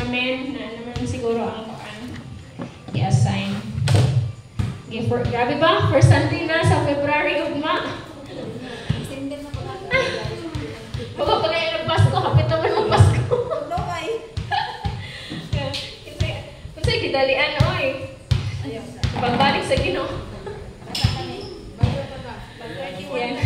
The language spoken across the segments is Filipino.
namin na naman siguro ang i-assign. Okay, grabe ba? First Sunday na sa February, ugma. Bago pa kayo nag-Pasko, kapit naman mag-Pasko. No, ay. Kung sa'yo, kidalian, oy. Pagbalik sa Ginoo. Yan.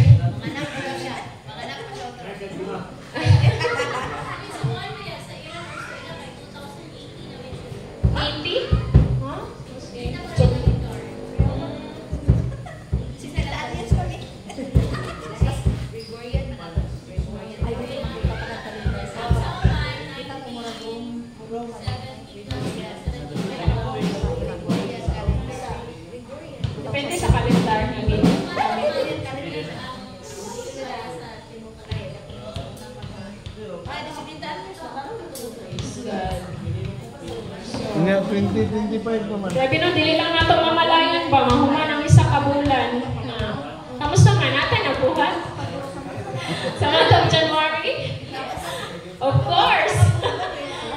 Depende sa kalendar namin. Nga 2025 naman. Grabe no, dili lang nato mamalayan ba, mahuman ang isa ka bulan. Kamusta man natin ang buhat? Sa month of January? Of course!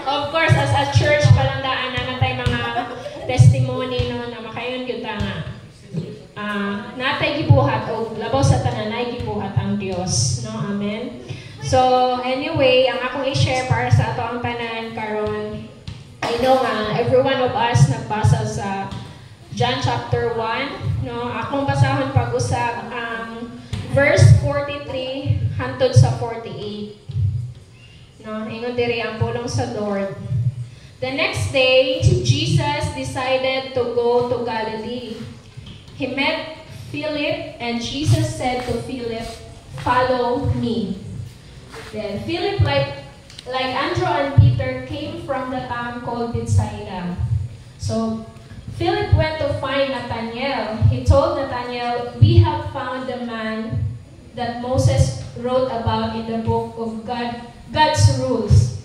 Of course, as a church, palandaan naman tayo mga testimony no, na makayon yun nga. Natay gibuhat o labaw sa tananay gibuhat ang Dios, no? Amen. So anyway, ang akong i-share para sa ato ang tanan karon, I know nga every one of us nagbasa sa John chapter 1, no? Akong basahon pag-usab ang verse 43 hangtod sa 48. No, ingon diri ang pulong sa Lord. The next day, Jesus decided to go to Galilee. He met Philip, and Jesus said to Philip, "Follow me." Then Philip, like Andrew and Peter, came from the town called Bethsaida. So Philip went to find Nathanael. He told Nathanael, "We have found the man that Moses wrote about in the book of God's rules.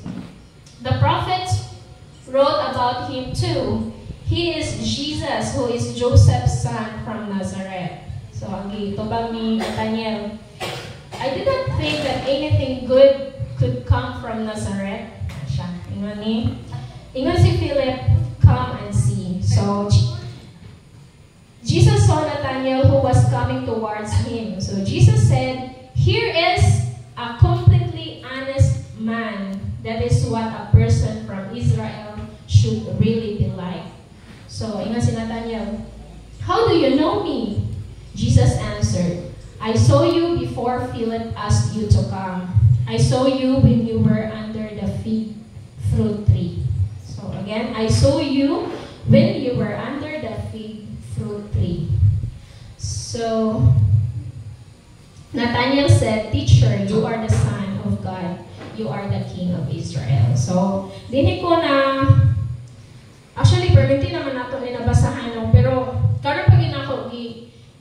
The prophets wrote about him too. He is Jesus, who is Joseph's son from Nazareth." So, ang gitubang ni Nathanael, "I did not think that anything good could come from Nazareth." Siya, ingon si Philip, "Come and see." So, Jesus saw Nathanael who was coming towards him. So, Jesus said, "Here is a completely honest man. That is what a person from Israel should really be like." So, ingon si Nathanael, "How do you know me?" Jesus answered, "I saw you before Philip asked you to come. I saw you when you were under the fig fruit tree." So again, I saw you when you were under the fig fruit tree. So Nathanael said, "Teacher, you are the Son of God. You are the King of Israel." So, dinig ko na, actually, perminti naman nato ninabasahan, no? Pero, karon pag ako,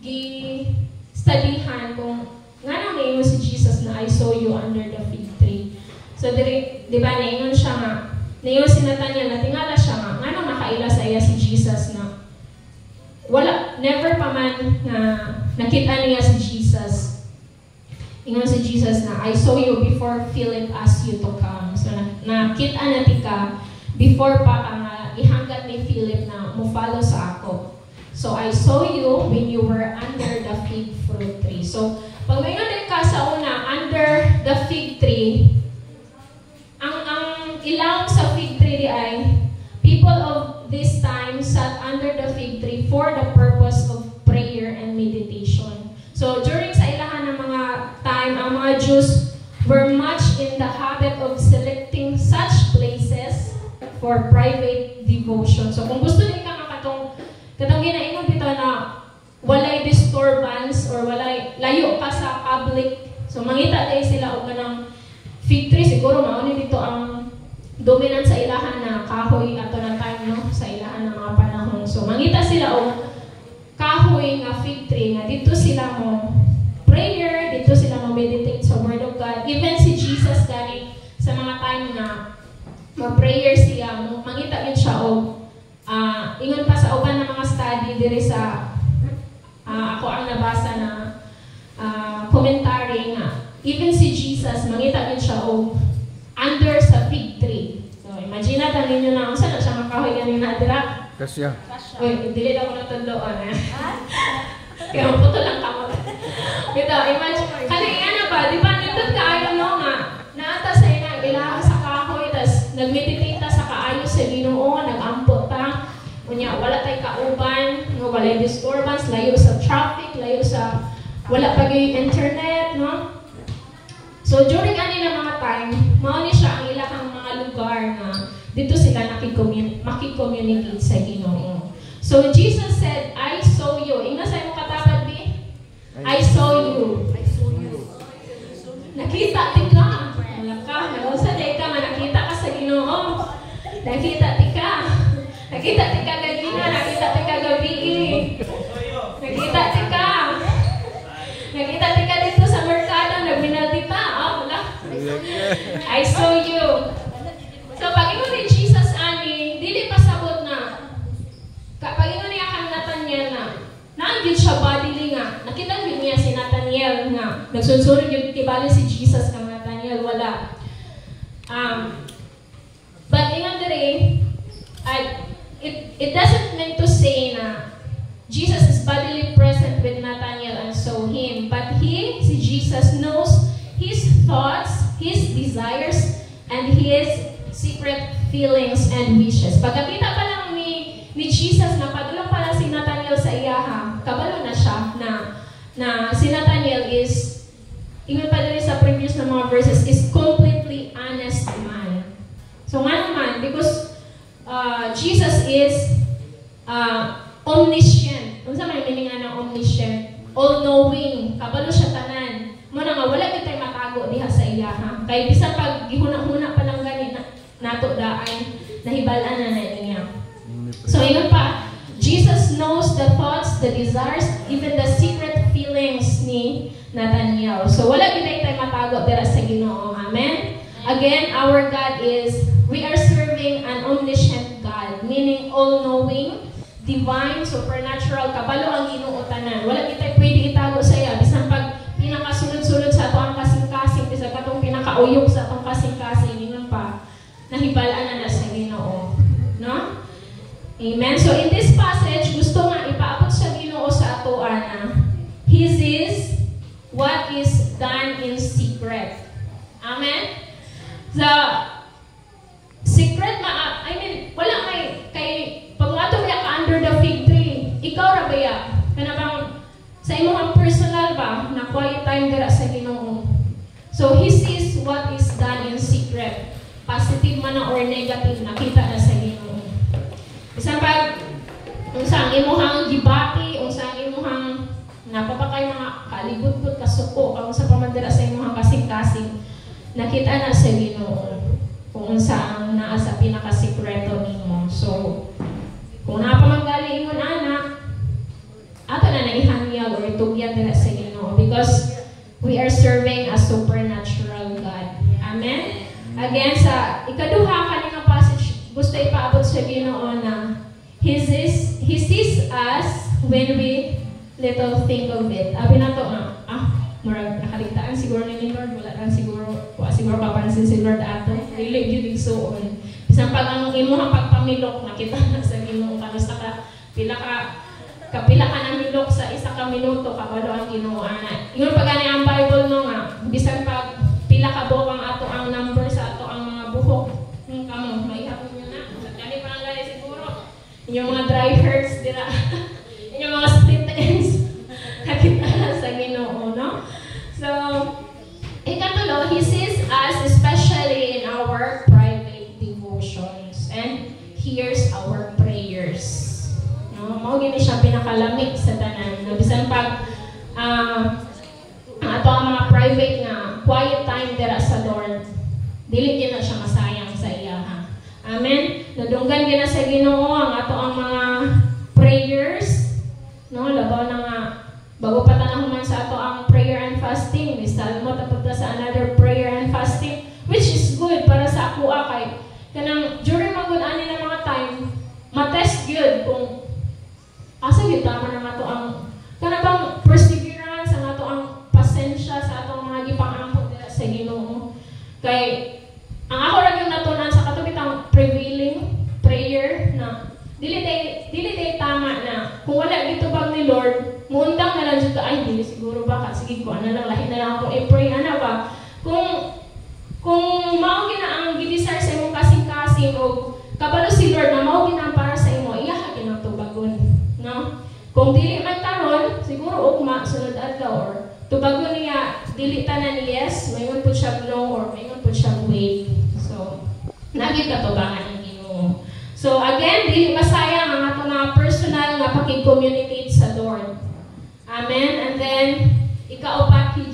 gi-studyhan kung nga nang naingon si Jesus na, "I saw you under the fig tree." So, di ba, naingon siya nga, naingon si Nathanael, natingala siya nga nang nakaila sa iya si Jesus na, wala, never pa man na nakita niya si Jesus. Ingon si Jesus na, "I saw you before Philip asked you to come." So, nakita na tika before pa ang ihanggat ni Philip na mo-follow sa ako. So, I saw you when you were under the fig fruit tree. So, pag may nga ka sa una, under the fig tree, ang ilawom sa fig tree ay, people of this time sat under the fig tree for the purpose of prayer and meditation. So, during sa ilahan ng mga time, ang mga Jews were much in the habit of selecting such places for private devotion. So, kung gusto niyo ka katong ginaingon dito na walay disturbance or walay layo ka sa public. So, mangita tayo sila o kanang fig tree. Siguro, mauni dito ang dominant sa ilahan na kahoy ato na time, no? Sa ilahan ng mga panahon. So, mangita sila o kahoy nga fig tree nga dito sila mo prayer, dito sila mo meditate sa Word of God. Even si Jesus gani sa mga time na mag-prayer siya, mangita yun siya o ingon pa sa uban ng mga study diri sa ako ang nabasa na commentary nga even si Jesus mangita yun siw under sa fig tree. So imagine natin makita ninyo na unsa na siya makahoy ganina dira. Kasya. Uy, dili daw ko natudloan eh. Kaya puto lang kamot. Ito, imagine, kanina ba, di ba nindot kaayo no nga, naata sa ina, ilaha sa kahoy, tas nagmeditita sa kaayo sa Ginoo, nag-ampot ta, kunya, wala tay kauban, no, wala disturbance, layo sa traffic, layo sa, wala pag yung internet, no? So, during kanina mga time, mao ni siya ang ilahang mga lugar na dito sila makicommunicate sa Ginoo. So, Jesus said, I saw you. Ingna sa imong katapat, B? I saw you. Nakita ti ka. Wala ka. Sa day ka, nakita ka sa Ginoo. Nakita ti ka. Nakita ti ka ganina. Nakita ti ka gabi. Nakita ti ka. Nakita ti ka dito sa merkado. Nagbinaldi ta. Wala. I saw you. So, pag imo ni Jesus ani, dili pa sabot na. Kapag imo niya kang Nathaniel na, naanggit siya bodily nga. Nakita niya si Nathaniel nga. Nagsunsunod yung tibali si Jesus kang Nathaniel. Wala. But ingat diri, it doesn't mean to say na Jesus is bodily present with Nathaniel and saw him. But si Jesus knows his thoughts, his desires, and his secret feelings and wishes. Pagkakita pa lang ni Jesus na padulong pala si Nathaniel sa iyaha, kabalo na siya na si Nathaniel is, even pa rin sa previous na mga verses, is completely honest man. So nga naman, because Jesus is omniscient. Kung saan may meaning ng omniscient? All-knowing. Kabalo siya tanan. Muna nga, wala kita'y matago diha sa iyaha. Kaya bisan pag gihuna-huna pa lang ganit nato daan, nahibalaan na niya. So, yun pa, Jesus knows the thoughts, the desires, even the secret feelings ni Nathaniel. So, wala pinay tayo matago dira sa Ginoo. Amen? Again, our God is, we are serving an omniscient God, meaning all-knowing, divine, supernatural, kabalo ang Ginoo tanan. Wala kitay pwede itago sa iya. Bisan pag pinakasunod-sunod sa ato ang kasing-kasing, bisan katong pinakauyok sa atong kasing-kasing, yun pa, nahibalaan na sa Ginoo. No? Amen? So, in this passage, gusto nga ipaabot sa Ginoo sa ato na His is what is done in secret. Amen? The secret, wala kay pag ato ka under the fig tree, ikaw ra ba ya? Kana bang sa imong personal ba na quiet time dira sa Ginoo? So, He sees what is done in secret. Positive man or negative, nakita na sa Ginoo. Isang pag, unsang imuhang gibati, unsang imuhang napapakay mga kalibot-bot, kasuko, kung sa pamandira sa imuhang kasing-kasing, nakita na sa Ginoo kung unsang naa sa pinakasikreto nimo. So, kung napamanggali mo na anak, ato na naihanyag or itugyan nila sa Ginoo because we are serving a supernatural God. Amen? Again, sa ikaduha kanina passage, gusto ipaabot sa Ginoo na He sees us when we little think of it. Abi na to murag nakaligtaan siguro ni Lord, wala lang siguro papansin si Lord ato. Really, yun igsuon. Isang pag ang imuhang pagpamilok, nakita na sa Ginoo, kanusta ka, kapila ka ng milok sa isa ka minuto, kabalo ang Ginoo ana. Yun pag ang Bible no nga, bisan pag pila ka buok ang ato ang number sa ato ang mga buhok. Kamo, may hapon nyo na. Kani pa lang gali siguro. Inyong mga dry hairs, dira. Inyong mga split ends. Nakita na sa Ginoo, no? So, ikatulo, He sees us especially in our private devotions and hears our prayers. No? Mao gini siya pinakalamig sa tanan. Bisan pag ato ang mga private nga quiet time dira sa Lord, dili gyud na siya masayang sa iya ha. Amen. Nadunggan gyud na sa Ginoo ang ato ang mga prayers, no, labaw na nga bago pa tanahuman sa ato ang prayer and fasting. May salmo tapos sa another prayer and fasting, which is good para sa ako kay kanang during magud ani na mga time matest gyud kung asa gyud tama na ato ang kana bang perseverance ang ato ang pasensya sa atong mga gipang-ampot dira sa Ginoo. Kay ang ako ra gyud natunan sa katubitang prevailing ay dili siguro baka sige ko ana lang lahi na lang ako i-pray ana ba. Kung mao gina ang gidesire sa imong kasing-kasing o kabalo si Lord na mao gina para sa imo, iya ka ginatubagon, no? Kung dili man karon, siguro ugma sunod adlaw or tubagon niya dili tanan yes, mayingon pud siya no or mayingon pud siya wait. So, nagid katubangan ang Ginoo. So again, dili masayang ang ato nga personal nga paki-communicate sa Lord. Amen. And then ikaupat, He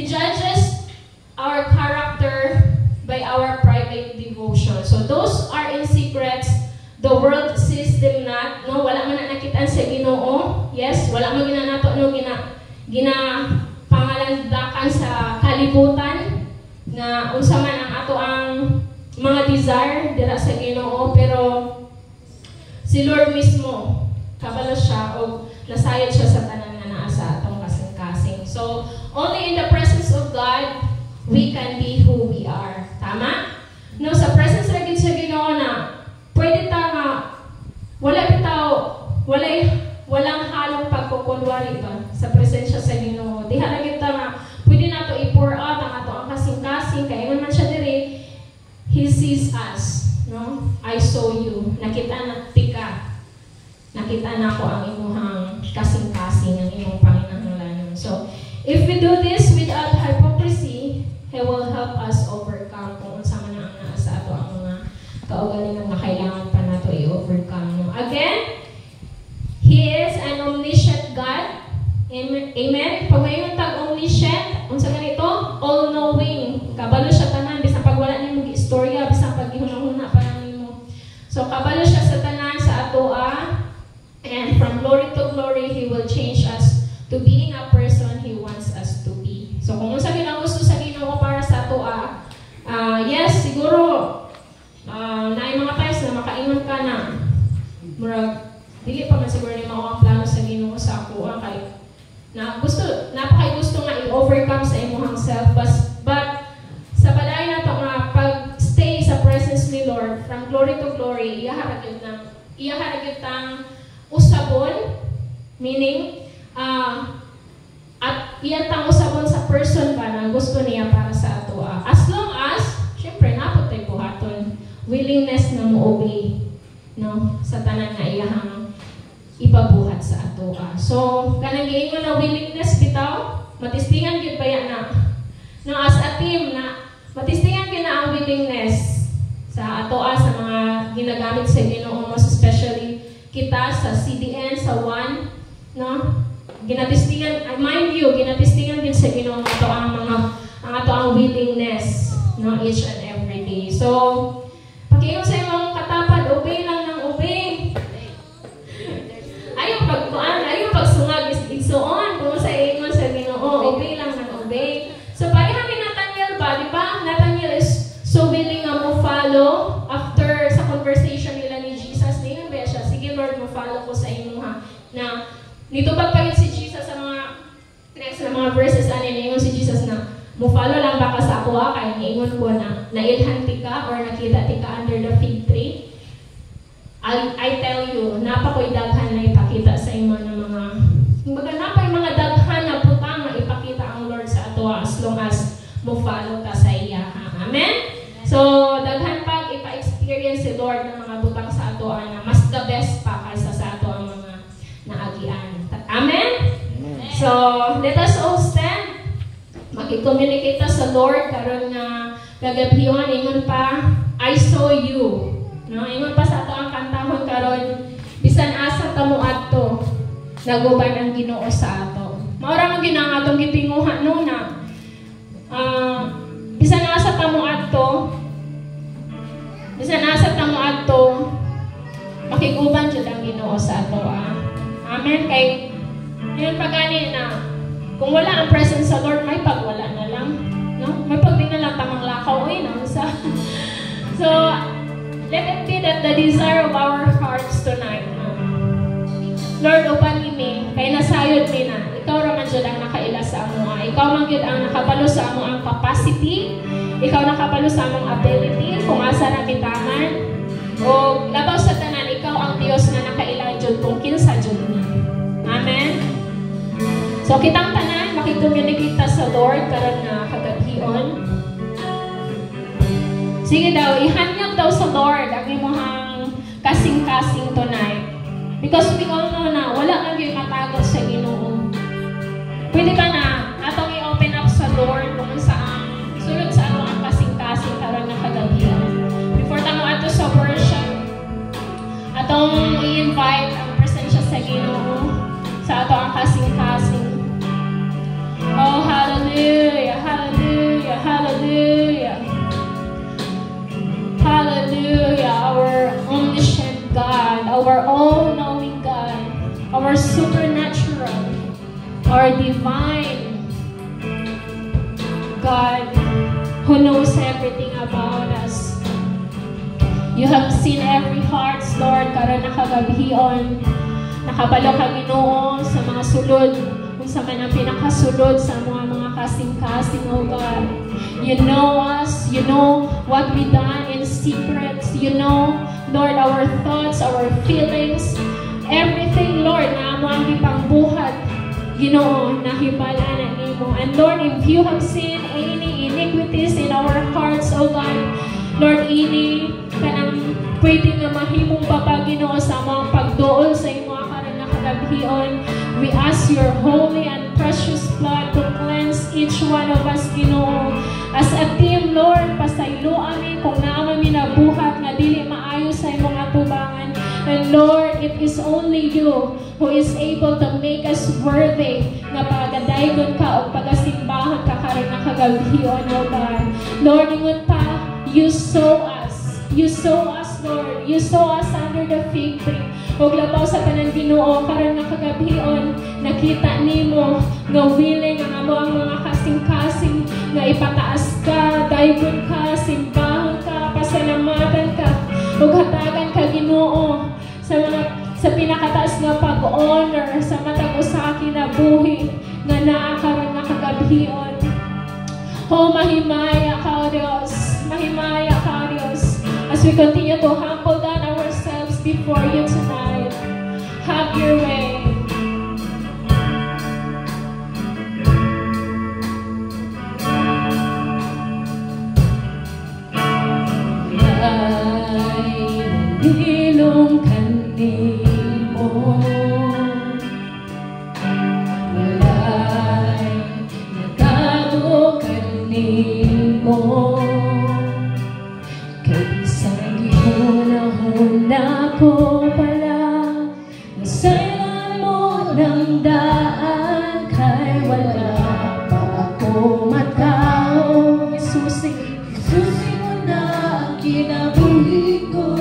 judges our character by our private devotion. So those are in secrets. The world sees them not. No, wala man na nakitaan sa Ginoo. Yes, wala man ginanato no gina pangalandakan sa kalibutan na unsa man ang ato ang mga desire dira sa Ginoo, pero si Lord mismo kabalo siya o nasayod siya sa tanan nga naa sa atong kasing-kasing. So only in the presence of God we can be who we are. Tama? No, sa presence ra gid sa Ginoo na pwede ta nga walang halong pagkukunwari ba sa presensya sa Ginoo. Diha ra gid ta nga pwede nato i-pour out ang ato ang kasing-kasing kay man siya diri. He sees us, no? I saw you. Nakita na ko ang imuhang kasing-kasing, ang imong panginahanglanon. So, if we do this without hypocrisy, He will help us overcome kung unsa man ang naa sa ato ang mga kaugalingon nga kailangan pa nato i-overcome. No? Again, He is an omniscient God. Amen? Pag mayroon tag omniscient, unsa ganito? All-knowing. Kabalo siya tanan, bisan pag wala nimo gi-istorya, bisan pag gihunahuna pa lang nimo. So kabalo siya sa tanan sa atoa, and from glory to glory, He will change us to being a person He wants us to be. So kung unsa gyud ang gusto sa Ginoo para sa atoa, yes, siguro naay mga times na makaingon ka na murag dili pa man siguro ni mao ang plano sa Ginoo sa ako kay na napakay gusto nga i-overcome sa imong self, but sa balay na to nga pag-stay sa presence ni Lord from glory to glory, iya haragid tang usabon, meaning at iya tang usabon sa person ba na gusto niya para sa ato. As long as syempre napot tay buhaton willingness na mo-obey, no, sa tanan nga iyahang ipabuhat sa ato. So kanang giingon na willingness bitaw, matistingan gyud baya na as a team na matistingan gyud na ang willingness sa ato sa mga ginagamit sa Ginoo, most especially kita sa CDN sa one, no, ginatistingan, mind you, ginatistingan gyud sa Ginoo ato ang willingness, no, each and every day. So pakiingon sa imong katapad, obey lang ng obey. Ayaw pagsungag igsuon kung sa ingon sa Ginoo, obey lang ng obey. So pareha ni Nathaniel ba, di ba? Nathaniel is so willing nga mo follow after sa conversation nila ni Jesus. Ningon ba siya, sige Lord, mo follow ko sa imo ha. Na nitubag pa yun si Jesus sa mga next na mga verses ani ningon si Jesus na mo follow lang baka sa ako kay niingon ko na nailhan ti ka or nakita ti ka under the fig tree. I tell you, napakoy daghan na ipakita sa imo ng mga napay mga daghan na butang na ipakita ang Lord sa ato as long as mo follow ka sa iya. Amen? So, daghan pag ipa-experience si Lord ng mga butang sa ato na mas the best pa kaysa sa ato ang mga naagian. Amen? So, let us all stand. Maki-communicate sa Lord karon nga kagabihan ingon pa, I saw you. No, ingon pa sa ato ang kantahon karon, bisan asa tamo adto naguban ang Ginoo sa ato. Maura mo ginang atong gitinguhan no na bisan asa tamo adto makiguban jud ang Ginoo sa ato. Amen. Kay yun pagani na kung wala ang presence sa Lord, may pagwala na lang, no? May pagdi na lang tamang lakaw no sa so let it be that the desire of our hearts tonight. Lord, upan ini, kay nasayod mi na, ikaw raman dyan ang nakaila sa amo. Ikaw man yun ang nakabalo sa amo ang capacity, ikaw nakabalo sa among ability, kung asa na bitaman, o labaw sa tanan, ikaw ang Diyos na nakaila dyan kung kinsa dyan ni. Amen? So kitang tanan, makicommunicate ta sa Lord karon nga kagabhion. Sige daw, ihanyag daw sa Lord ang imong kasing-kasing tonight. Because we all know na wala kang yung matagal sa Ginoo. Pwede ba na atong i-open up sa Lord kung saan sulod sa ano ang kasing-kasing karon nga kagabhion. Before tamo ato sa worship, atong i-invite ang presensya sa Ginoo sa ato ang kasing-kasing. Oh, hallelujah, hallelujah, hallelujah. Hallelujah, our omniscient God, our all-knowing God, our supernatural, our divine God who knows everything about us. You have seen every heart, Lord, karon nakagabhion. Nakabalo ka Ginoo sa mga sulod, kung sa man ang pinakasulod sa mga kasing-kasing, oh God. You know us, you know what we done in secret. You know, Lord, our thoughts, our feelings, everything, Lord, na amo ang ipangbuhat, Ginoo, nahibala na nimo. And Lord, if you have seen any iniquities in our hearts, oh God, Lord, ini kanang pwede nga mahimong baba, Ginoo, sa mga pagduol sa imo karon nga kagabhion. We ask your holy and precious blood to cleanse each one of us, Ginoo. As a team, Lord, pasaylo amin kung naamay minabuhat nga dili maayo sa imong atubangan. And Lord, it is only you who is able to make us worthy nga pagadaygon ka o pagasimbahan ka karon nga kagabhion, oh God. Lord, ingon pa, you saw us. You saw us, Lord. You saw us under the fig tree. O labaw sa tanan Ginoo karon nga kagabhion, nakita nimo nga willing ang amo ang mga kasing-kasing nga ipataas ka, daygon ka, simbahon ka, pasalamatan ka, ug hatagan ka Ginoo sa pinakataas nga pag-honor sa matag usa ka kinabuhi nga naa karon nga kagabhion. Oh, mahimaya ka, Diyos. Mahimaya ka, Diyos. As we continue to humble down ourselves before you tonight, have your way. Ilong kanimo walay nagtago kanimo kay bisan gihunahuna ko pala nasayran mo ng daan kay wala pa ako matao. Isusi mo na ang kinabuhi ko.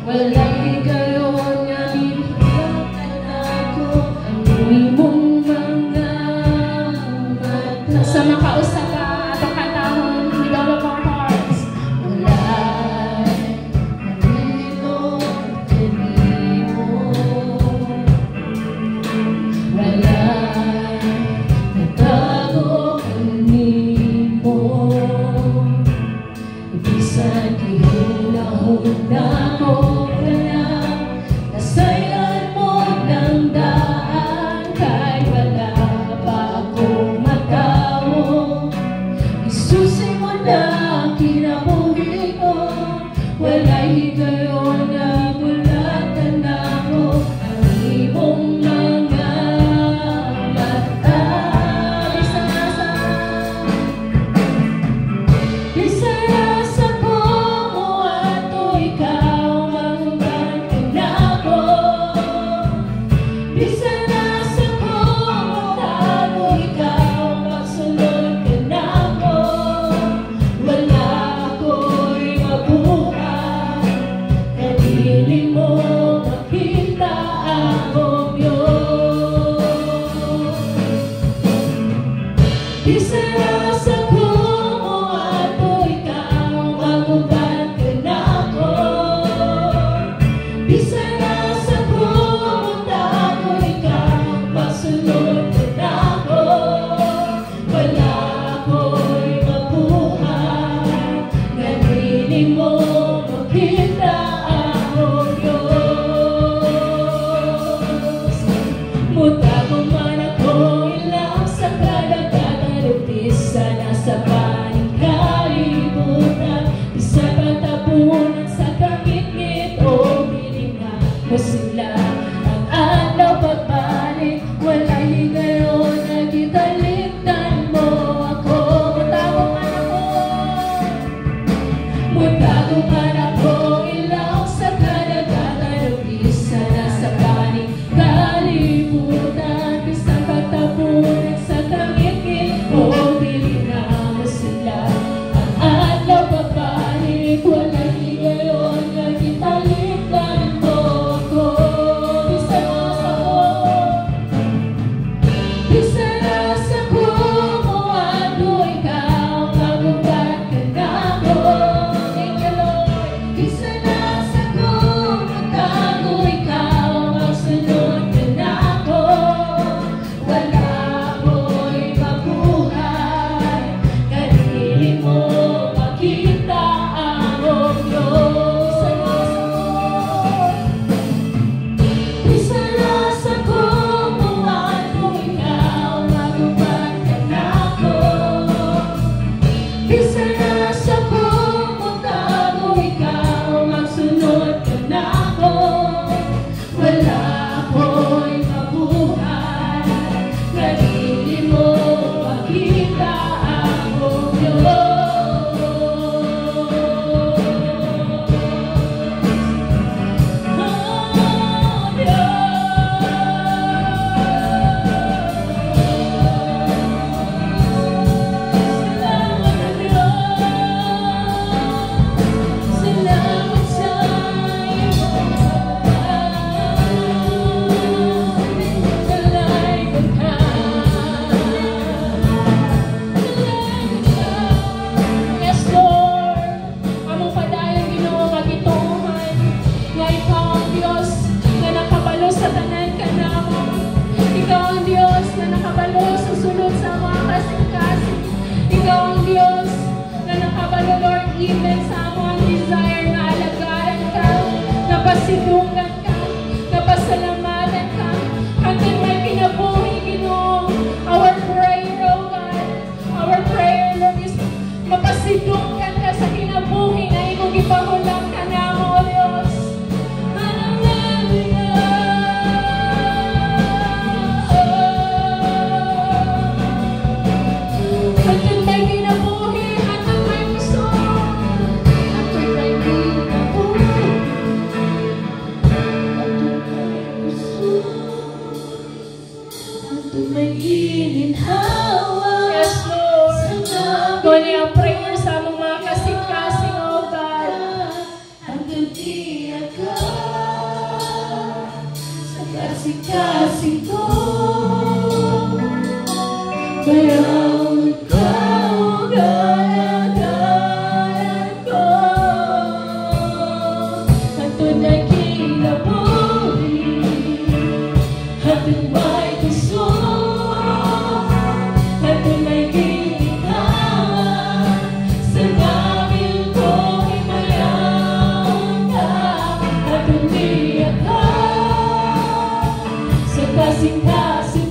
Walay gayon nga nilipatan ako ang imong mga mata. Sa makausap ka ato katahon with all of our hearts. Walay nalilong kanimo, walay nagtago kanimo, bisan gihunahuna ko. Muta ko man ako nasa paning kalibutan, di sa pagtapunan sa kamit-ngit o hilinga mo sila. Ang adlaw pagbalik, wala'y higayon na gitalikdan mo ako. Mutago man ako, mutago man ako, ilaw sa kadagatan, isa na sa paning kalibutan, di sa pagtapunan sa kamit-ngit o hilinga mo sila. Ang adlaw pagbalik, wala'y higayon na gitalikdan mo ako. Bisa na sa ko mo ano ikaw, magubat ka na ako. Thank you, Lord. Bisa na sa ko magtago ikaw, magsunod ka na ako. Wala ako'y mabuhay, kanili mo makita ang Diyos. Bisa na sa ko mo ano ikaw, magubat ka na ako. Bisa na sa ko magtago ikaw, magsunod ka na ako. Wala ako'y mabuhay, kanili mo makita ang Diyos. Salamat sa iyo. Salamat ka. Yes, Lord. Among padayon Ginoo nga gituohan, nga ikaw ang Dios na nakabalo sa tanan kanamo. Ikaw ang Dios na nakabalo sa sulod sa mga kasing-kasing. Ikaw ang Dios na nakabalo, Lord, even sa among desire na alagaan ka, napasidungan ka, napasalamatan ka. Hanggang may kinabuhi, Ginoo. Our prayer, oh God, our prayer, Lord, is mapasidungan ka sa kinabuhi na imong ipahulang ka na mo, O Diyos. Hanggang may kinabuhi, hanggang may puso, hanggang may kinabuhi, hanggang may puso, hanggang may gininhawa. Yes, Lord. Kung ang prayer sa among mga kasing-kasing, O God. Hanggang tiyak ka sa kasing-kasing ko. Kaya ikaw galagalan ko. Hanggang may kinabuhi, hanggang may puso, hanggang may gininhawa. Sa namin ko himayang ka, hanggang tiyak ka sa kasing-kasing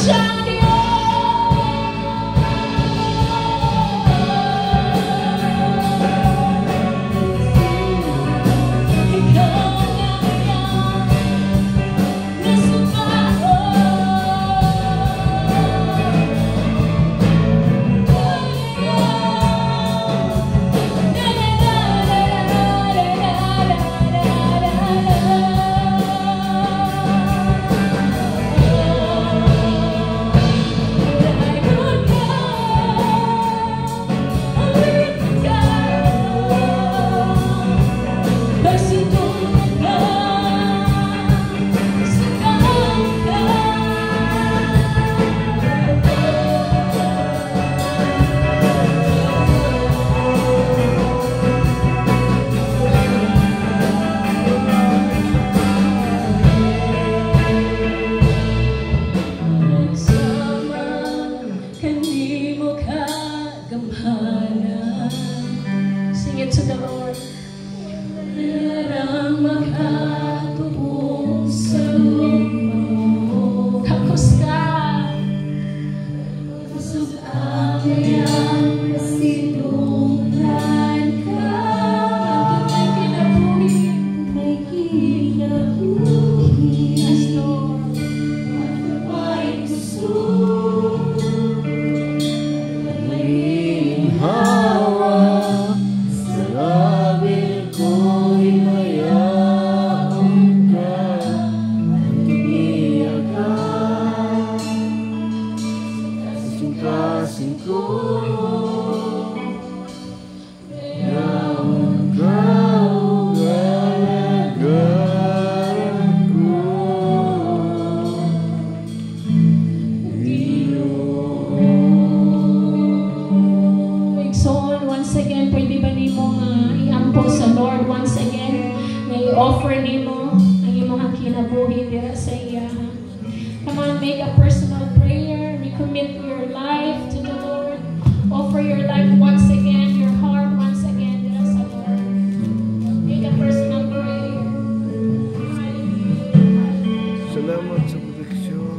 siyang offer nimo ang imong kinabuhi dira sa iya. Come on, make a personal prayer. Recommit your life to the Lord. Offer your life once again, your heart once again dira sa Lord. Make a personal prayer. Salamat sa proteksyon.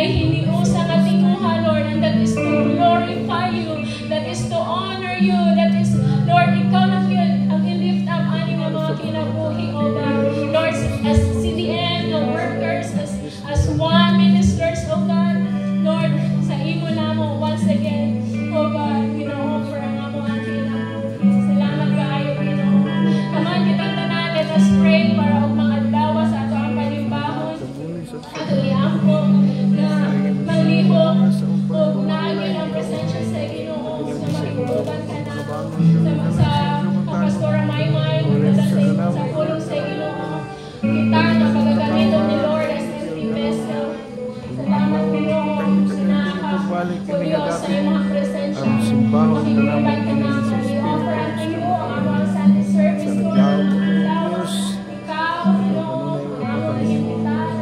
Hindi usa ka tinguha, Lord, and that is to glorify you, that is to honor you, balik O Diyos, sa iyong mga presensya, makikuban ka naman. We offer unto you ang mga Sunday service, Lord, na ikaw, Ginoo, ang inimbitan,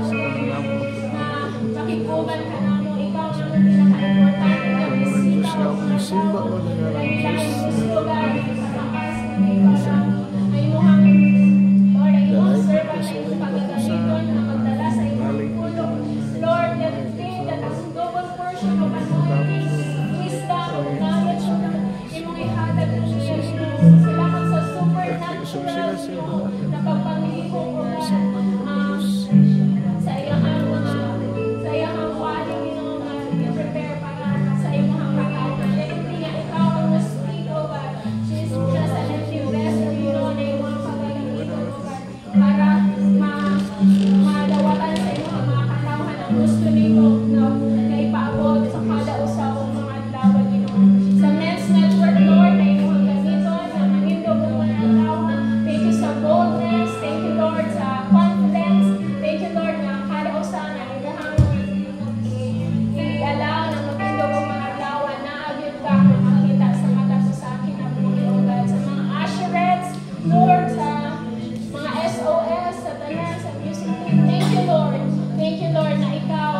na makikuban ka naman. Ikaw ang pinaka-importante na bisita o mga tao. Kailangan gusto ka, patakas na ikaw lang. Ay muhang, Lord, ay muhang servant, ay muhang pagkakaliton na magdala sa iyong tulong. Lord, let it be that as double portion of anointing, wisdom, knowledge, imong ihatag ng niya. Salamat sa supernatural na pagpangiliho ko sa iyang wali, i-prepare para sa iyong kakaunan. Let it be nga ikaw ang mas-speak, O God. Just an empty vessel, na iyong mga pagkakaliton, O God, para malawatan sa iyong mga katawhan ang gusto nito na ipaabot sa kada usapong mga adlaw, Ginoo. Sa Men's Network, Lord, na iyong ganito, na manindog ng mga katawhan. Thank you sa boldness. Thank you, Lord, sa confidence. Thank you, Lord, na kada usa na imuhang i-allow na magindog ang mga adlaw na agad ka makita sa mata sa akin na buhay, O God. Sa mga usherettes, Lord, sa mga SOS, sa tanan, sa music team. Thank you, Lord. Thank you, Lord, na ikaw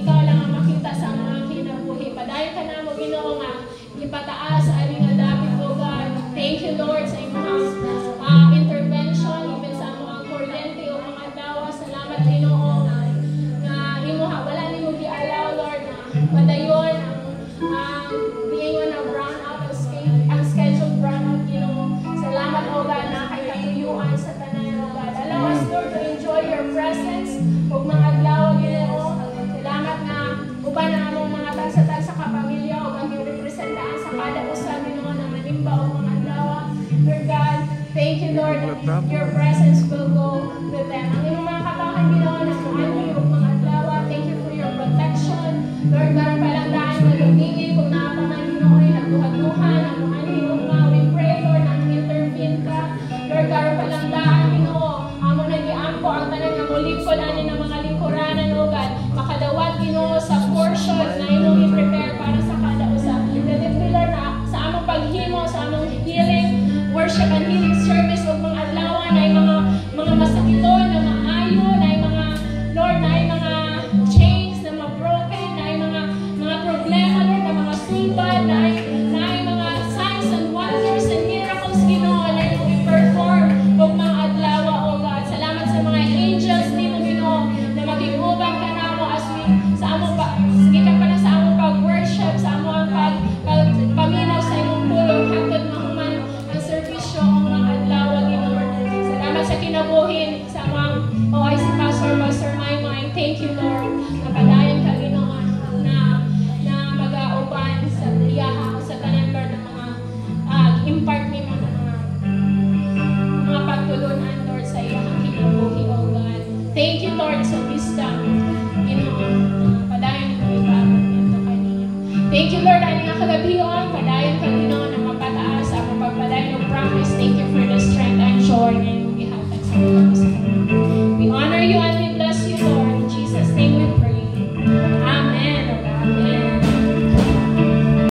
lang ang makita sa mga kinabuhi. Padayon ka na mo, Ginoo, nga ipataas sa aming adapit, O God. Thank you, Lord, sa imong intervention, even sa mga kuryente o mga dawa. Salamat, Ginoo, nga imuha. Wala ni mo gi-allow, Lord, na padayon ang being on a brownout, unscheduled brownout, Ginoo. Salamat, O God, na kay katuyuan sa tanan, O God. Allow us, Lord, to enjoy your presence ug mga adlaw, Ginoo. Salamat na uban na among mga tagsa-tagsa kapamilya ug ang representaan sa kada usa, Ginoo, na manimba o mga adlaw. Lord God, thank you, Lord, that your presence will go with them. Ang inyong mga katawhan, Ginoo, na muanhi ug mga adlaw. Thank you for your protection. Lord God, palandaan na lumingi kung naapaman, Ginoo, ay nagduha-duhan, ang muanhi ug mga we pray, Lord, na intervene ka. Lord God, palandaan, Ginoo, amo nagiampo ang tanan nga mulipod ani ng mga lingkuranan, O God, makadawat, Ginoo, sa portion na imong i-prepare para sa kada usa. Let it be, Lord, na sa among paghimo, sa among healing, worship and healing service ug mga adlaw na ay mga masakiton, na maayo, na ay mga, Lord, na ay mga chains na ma-broken, na ay mga problema, Lord, na mga sulbad, na ay mga signs and wonders and miracles, Ginoo, na imong i-perform ug mga adlaw, O God. Salamat sa mga angels nimo, Ginoo, na maging-ubang ka namo as we sa among sige ka pala sa among pag-worship, sa among paminaw sa imong pulong hangtod mahuman ang serbisyo o mga adlaw, Ginoo. Salamat sa kinabuhin sa among OIC Pastor Maymay. Thank you, Lord, na padayon ka, Ginoo, na mag-auban sa iyaha o sa tanan, Lord, ng mga impart nimo ng mga pagtulunan, Lord, sa iyang kinabuhi, O God. Thank you, Lord, sa wisdom, Ginoo, padayon mo ipaabot nito kanina. Thank you, Lord, ani nga kagabion, padayon ka, Ginoo, na